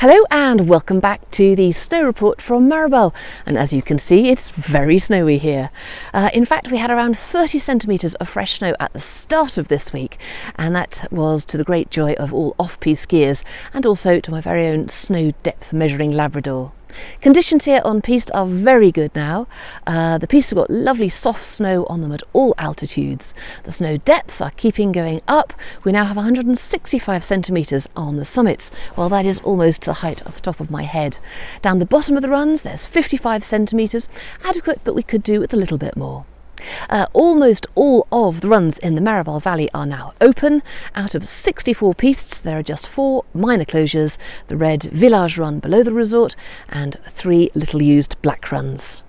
Hello and welcome back to the snow report from Meribel, and as you can see it's very snowy here. In fact, we had around 30 centimetres of fresh snow at the start of this week, and that was to the great joy of all off-piste skiers and also to my very own snow depth measuring Labrador. Conditions here on piste are very good now. The piste have got lovely soft snow on them at all altitudes. The snow depths are keeping going up. We now have 165 centimetres on the summits. Well, that is almost to the height of the top of my head. Down the bottom of the runs there's 55 centimetres, adequate, but we could do with a little bit more. Almost all of the runs in the Meribel Valley are now open. Out of 64 pistes, there are just 4 minor closures, the red Village run below the resort and 3 little used black runs.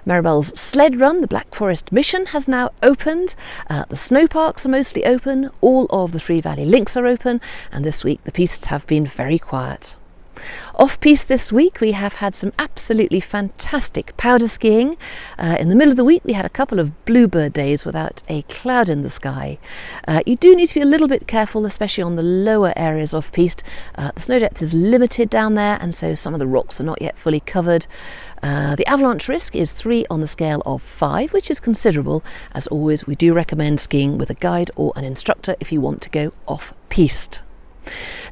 Meribel's sled run, the Black Forest Mission, has now opened. The snow parks are mostly open, all of the Three Valley Links are open, and this week the pistes have been very quiet. Off-piste this week we have had some absolutely fantastic powder skiing. In the middle of the week we had a couple of bluebird days without a cloud in the sky. You do need to be a little bit careful, especially on the lower areas off-piste. The snow depth is limited down there, and so some of the rocks are not yet fully covered. The avalanche risk is 3 on the scale of 5, which is considerable. As always, we do recommend skiing with a guide or an instructor if you want to go off-piste.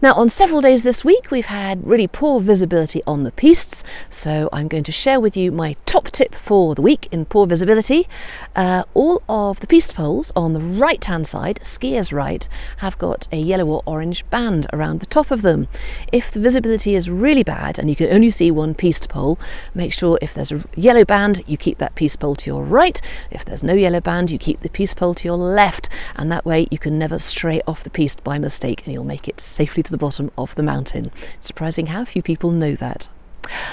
Now, on several days this week we've had really poor visibility on the pistes, so I'm going to share with you my top tip for the week in poor visibility. All of the piste poles on the right hand side, skiers right, have got a yellow or orange band around the top of them. If the visibility is really bad and you can only see one piste pole, make sure if there's a yellow band you keep that piste pole to your right. If there's no yellow band you keep the piste pole to your left, and that way you can never stray off the piste by mistake and you'll make it safely to the bottom of the mountain. It's surprising how few people know that.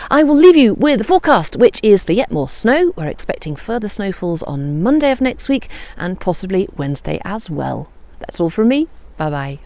I will leave you with the forecast, which is for yet more snow. We're expecting further snowfalls on Monday of next week and possibly Wednesday as well. That's all from me. Bye bye.